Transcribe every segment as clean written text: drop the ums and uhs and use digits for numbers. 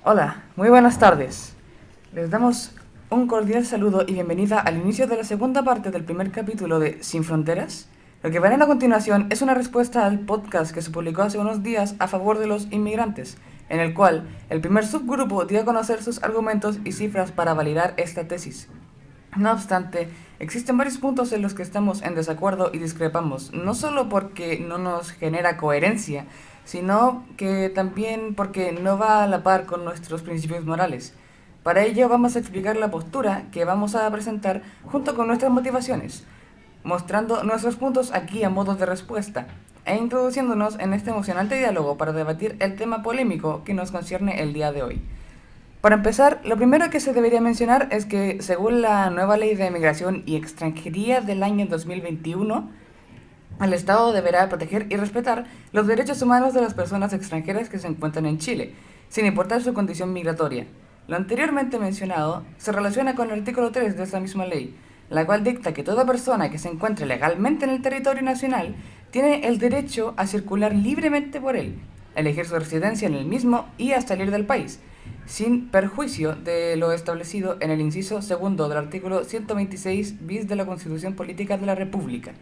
Hola, muy buenas tardes. Les damos un cordial saludo y bienvenida al inicio de la segunda parte del primer capítulo de Sin Fronteras. Lo que verán a continuación es una respuesta al podcast que se publicó hace unos días a favor de los inmigrantes, en el cual el primer subgrupo dio a conocer sus argumentos y cifras para validar esta tesis. No obstante, existen varios puntos en los que estamos en desacuerdo y discrepamos, no solo porque no nos genera coherencia, sino que también porque no va a la par con nuestros principios morales. Para ello vamos a explicar la postura que vamos a presentar junto con nuestras motivaciones, mostrando nuestros puntos aquí a modo de respuesta, e introduciéndonos en este emocionante diálogo para debatir el tema polémico que nos concierne el día de hoy. Para empezar, lo primero que se debería mencionar es que, según la nueva Ley de Migración y Extranjería del año 2021, el Estado deberá proteger y respetar los derechos humanos de las personas extranjeras que se encuentran en Chile, sin importar su condición migratoria. Lo anteriormente mencionado se relaciona con el artículo 3 de esta misma ley, la cual dicta que toda persona que se encuentre legalmente en el territorio nacional tiene el derecho a circular libremente por él, elegir su residencia en el mismo y a salir del país, sin perjuicio de lo establecido en el inciso segundo del artículo 126 bis de la Constitución Política de la República.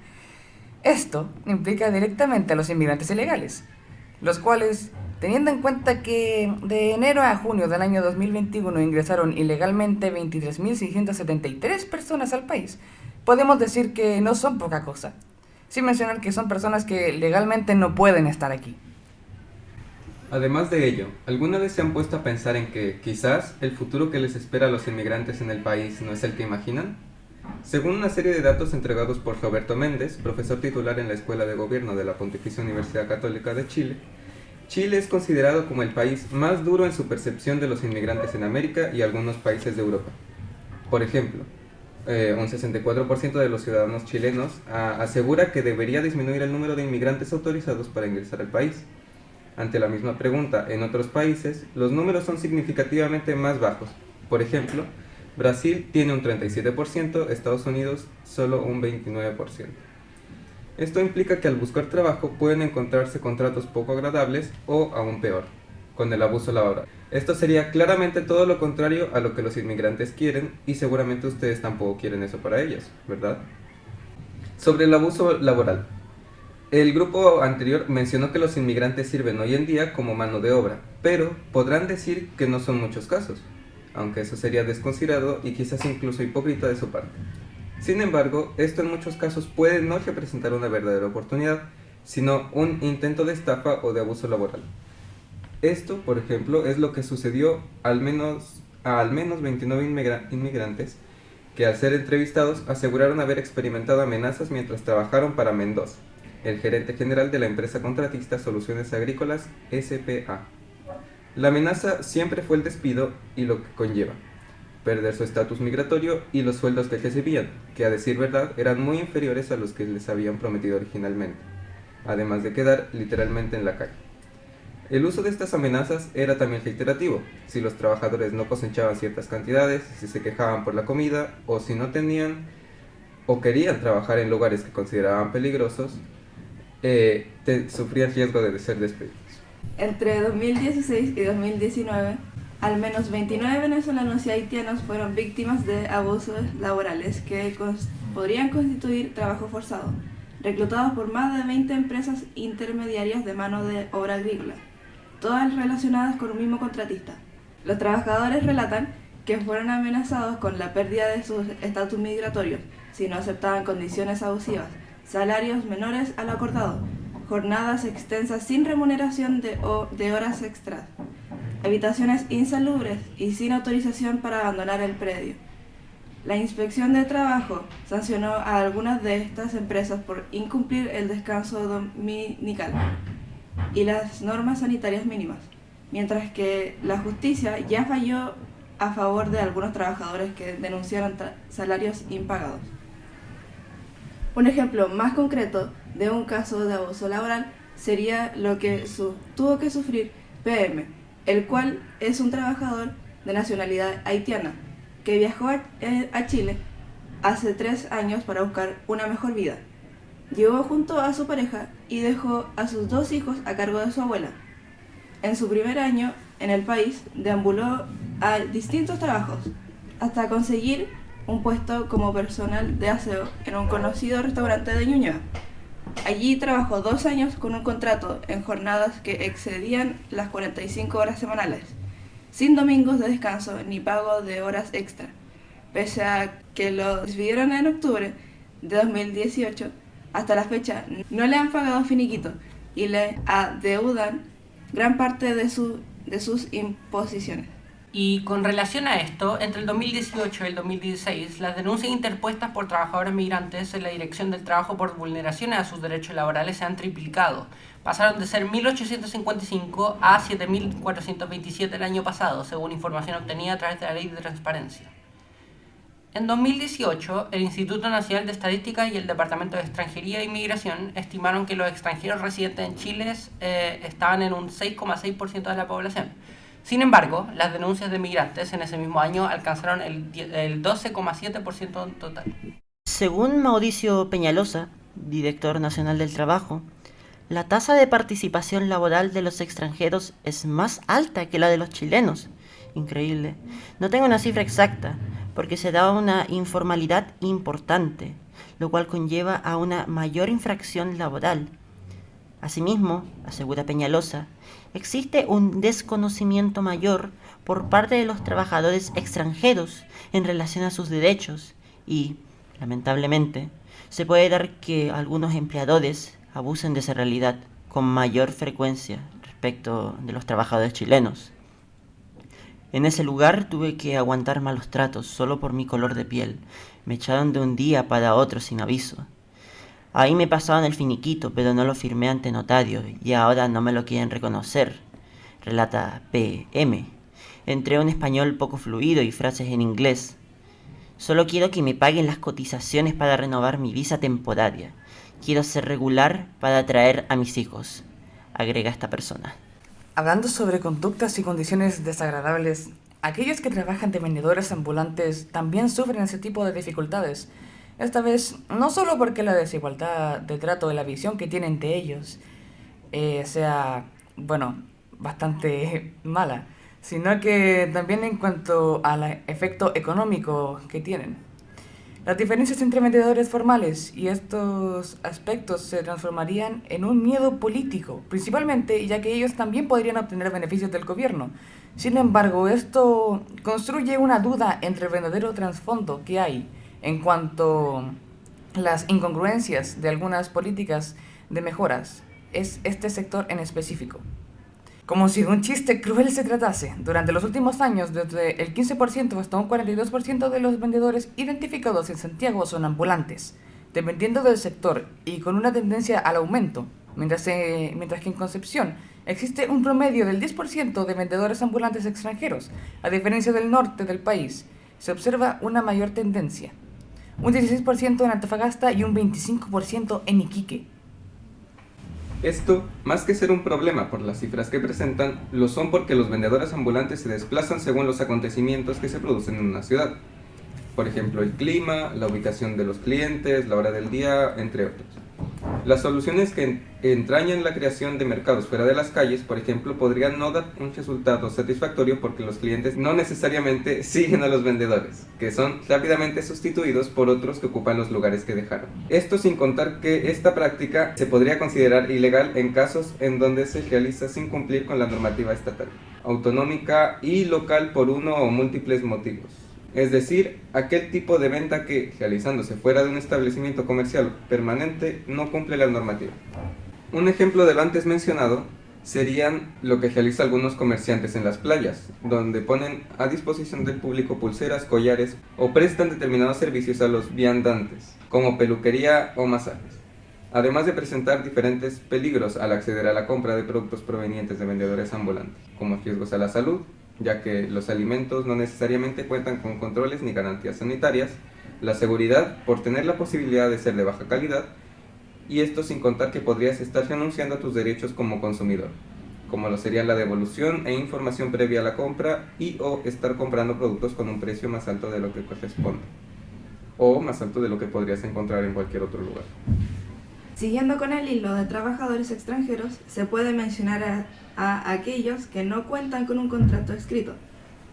Esto implica directamente a los inmigrantes ilegales, los cuales, teniendo en cuenta que de enero a junio del año 2021 ingresaron ilegalmente 23.673 personas al país, podemos decir que no son poca cosa, sin mencionar que son personas que legalmente no pueden estar aquí. Además de ello, ¿alguna vez se han puesto a pensar en que, quizás, el futuro que les espera a los inmigrantes en el país no es el que imaginan? Según una serie de datos entregados por Roberto Méndez, profesor titular en la Escuela de Gobierno de la Pontificia Universidad Católica de Chile, Chile es considerado como el país más duro en su percepción de los inmigrantes en América y algunos países de Europa. Por ejemplo, un 64% de los ciudadanos chilenos asegura que debería disminuir el número de inmigrantes autorizados para ingresar al país. Ante la misma pregunta, en otros países, los números son significativamente más bajos. Por ejemplo, Brasil tiene un 37%, Estados Unidos solo un 29%. Esto implica que al buscar trabajo pueden encontrarse contratos poco agradables o, aún peor, con el abuso laboral. Esto sería claramente todo lo contrario a lo que los inmigrantes quieren y seguramente ustedes tampoco quieren eso para ellos, ¿verdad? Sobre el abuso laboral. El grupo anterior mencionó que los inmigrantes sirven hoy en día como mano de obra, pero podrán decir que no son muchos casos, aunque eso sería desconsiderado y quizás incluso hipócrita de su parte. Sin embargo, esto en muchos casos puede no representar una verdadera oportunidad, sino un intento de estafa o de abuso laboral. Esto, por ejemplo, es lo que sucedió a al menos 29 inmigrantes que al ser entrevistados aseguraron haber experimentado amenazas mientras trabajaron para Mendoza, el gerente general de la empresa contratista Soluciones Agrícolas SPA. La amenaza siempre fue el despido y lo que conlleva, perder su estatus migratorio y los sueldos que recibían, que a decir verdad eran muy inferiores a los que les habían prometido originalmente, además de quedar literalmente en la calle. El uso de estas amenazas era también reiterativo, si los trabajadores no cosechaban ciertas cantidades, si se quejaban por la comida, o si no tenían o querían trabajar en lugares que consideraban peligrosos, sufrían riesgo de ser despedidos. Entre 2016 y 2019, al menos 29 venezolanos y haitianos fueron víctimas de abusos laborales que podrían constituir trabajo forzado, reclutados por más de 20 empresas intermediarias de mano de obra agrícola, todas relacionadas con un mismo contratista. Los trabajadores relatan que fueron amenazados con la pérdida de sus estatus migratorios si no aceptaban condiciones abusivas, salarios menores a lo acordado, jornadas extensas sin remuneración de horas extras, habitaciones insalubres y sin autorización para abandonar el predio. La Inspección de Trabajo sancionó a algunas de estas empresas por incumplir el descanso dominical y las normas sanitarias mínimas, mientras que la justicia ya falló a favor de algunos trabajadores que denunciaron salarios impagados. Un ejemplo más concreto de un caso de abuso laboral sería lo que tuvo que sufrir PM, el cual es un trabajador de nacionalidad haitiana que viajó a Chile hace 3 años para buscar una mejor vida. Llegó junto a su pareja y dejó a sus 2 hijos a cargo de su abuela. En su primer año en el país, deambuló a distintos trabajos hasta conseguir un puesto como personal de aseo en un conocido restaurante de Ñuñoa. Allí trabajó 2 años con un contrato en jornadas que excedían las 45 horas semanales, sin domingos de descanso ni pago de horas extra. Pese a que lo despidieron en octubre de 2018, hasta la fecha no le han pagado finiquito y le adeudan gran parte de sus imposiciones. Y con relación a esto, entre el 2018 y el 2016, las denuncias interpuestas por trabajadores migrantes en la Dirección del Trabajo por vulneraciones a sus derechos laborales se han triplicado. Pasaron de ser 1.855 a 7.427 el año pasado, según información obtenida a través de la Ley de Transparencia. En 2018, el Instituto Nacional de Estadística y el Departamento de Extranjería e Inmigración estimaron que los extranjeros residentes en Chile estaban en un 6,6% de la población. Sin embargo, las denuncias de migrantes en ese mismo año alcanzaron el 12,7% en total. Según Mauricio Peñalosa, director nacional del trabajo, la tasa de participación laboral de los extranjeros es más alta que la de los chilenos. Increíble. No tengo una cifra exacta, porque se da una informalidad importante, lo cual conlleva a una mayor infracción laboral. Asimismo, asegura Peñalosa, existe un desconocimiento mayor por parte de los trabajadores extranjeros en relación a sus derechos y, lamentablemente, se puede dar que algunos empleadores abusen de esa realidad con mayor frecuencia respecto de los trabajadores chilenos. En ese lugar tuve que aguantar malos tratos solo por mi color de piel. Me echaron de un día para otro sin aviso. Ahí me pasaban el finiquito, pero no lo firmé ante notario y ahora no me lo quieren reconocer, relata PM, entre un español poco fluido y frases en inglés. Solo quiero que me paguen las cotizaciones para renovar mi visa temporaria. Quiero ser regular para traer a mis hijos, agrega esta persona. Hablando sobre conductas y condiciones desagradables, aquellos que trabajan de vendedores ambulantes también sufren ese tipo de dificultades. Esta vez, no solo porque la desigualdad de trato de la visión que tienen de ellos sea, bastante mala, sino que también en cuanto al efecto económico que tienen. Las diferencias entre vendedores formales y estos aspectos se transformarían en un miedo político, principalmente ya que ellos también podrían obtener beneficios del gobierno. Sin embargo, esto construye una duda entre el verdadero trasfondo que hay en cuanto a las incongruencias de algunas políticas de mejoras, es este sector en específico. Como si de un chiste cruel se tratase, durante los últimos años, desde el 15% hasta un 42% de los vendedores identificados en Santiago son ambulantes, dependiendo del sector y con una tendencia al aumento, mientras que en Concepción existe un promedio del 10% de vendedores ambulantes extranjeros. A diferencia del norte del país, se observa una mayor tendencia, un 16% en Antofagasta y un 25% en Iquique. Esto, más que ser un problema por las cifras que presentan, lo son porque los vendedores ambulantes se desplazan según los acontecimientos que se producen en una ciudad. Por ejemplo, el clima, la ubicación de los clientes, la hora del día, entre otros. Las soluciones que entrañan la creación de mercados fuera de las calles, por ejemplo, podrían no dar un resultado satisfactorio porque los clientes no necesariamente siguen a los vendedores, que son rápidamente sustituidos por otros que ocupan los lugares que dejaron. Esto sin contar que esta práctica se podría considerar ilegal en casos en donde se realiza sin cumplir con la normativa estatal, autonómica y local por uno o múltiples motivos. Es decir, aquel tipo de venta que, realizándose fuera de un establecimiento comercial permanente, no cumple la normativa. Un ejemplo de lo antes mencionado serían lo que realizan algunos comerciantes en las playas, donde ponen a disposición del público pulseras, collares o prestan determinados servicios a los viandantes, como peluquería o masajes. Además de presentar diferentes peligros al acceder a la compra de productos provenientes de vendedores ambulantes, como riesgos a la salud, ya que los alimentos no necesariamente cuentan con controles ni garantías sanitarias, la seguridad por tener la posibilidad de ser de baja calidad, y esto sin contar que podrías estar renunciando a tus derechos como consumidor, como lo sería la devolución e información previa a la compra y o estar comprando productos con un precio más alto de lo que corresponde, o más alto de lo que podrías encontrar en cualquier otro lugar. Siguiendo con el hilo de trabajadores extranjeros, se puede mencionar a aquellos que no cuentan con un contrato escrito.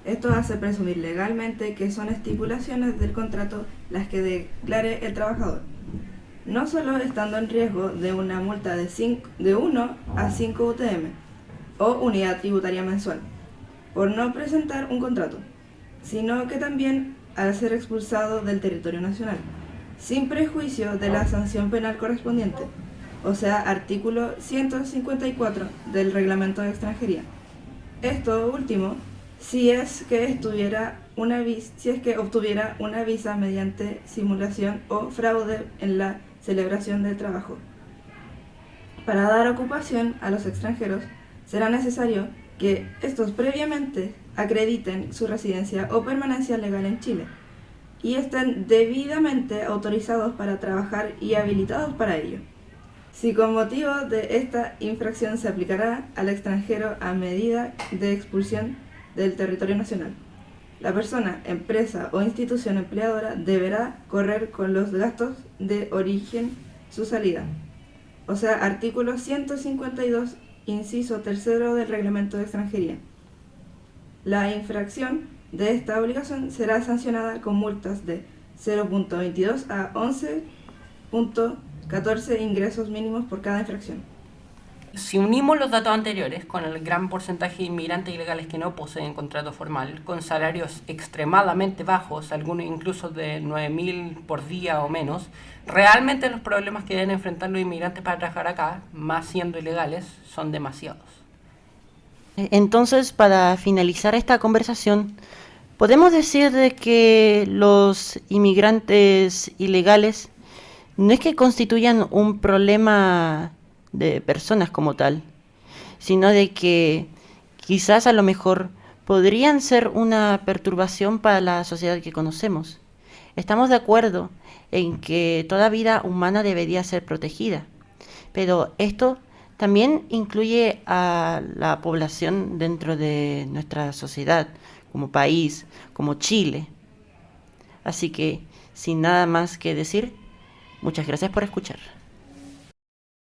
Esto hace presumir legalmente que son estipulaciones del contrato las que declare el trabajador, no solo estando en riesgo de una multa de 1 a 5 UTM o unidad tributaria mensual por no presentar un contrato, sino que también al ser expulsado del territorio nacional, sin prejuicio de la sanción penal correspondiente, o sea, artículo 154 del Reglamento de Extranjería. Esto último, si es que obtuviera una visa mediante simulación o fraude en la celebración del trabajo. Para dar ocupación a los extranjeros, será necesario que estos previamente acrediten su residencia o permanencia legal en Chile y estén debidamente autorizados para trabajar y habilitados para ello. Si con motivo de esta infracción se aplicará al extranjero a medida de expulsión del territorio nacional, la persona, empresa o institución empleadora deberá correr con los gastos de origen su salida. O sea, artículo 152, inciso 3 del Reglamento de Extranjería. La infracción de esta obligación será sancionada con multas de 0.22 a 11.14 ingresos mínimos por cada infracción. Si unimos los datos anteriores con el gran porcentaje de inmigrantes ilegales que no poseen contrato formal, con salarios extremadamente bajos, algunos incluso de 9.000 por día o menos, realmente los problemas que deben enfrentar los inmigrantes para trabajar acá, más siendo ilegales, son demasiados. Entonces, para finalizar esta conversación, podemos decir de que los inmigrantes ilegales no es que constituyan un problema de personas como tal, sino de que quizás a lo mejor podrían ser una perturbación para la sociedad que conocemos. Estamos de acuerdo en que toda vida humana debería ser protegida, pero esto también incluye a la población dentro de nuestra sociedad, como país, como Chile. Así que, sin nada más que decir, muchas gracias por escuchar.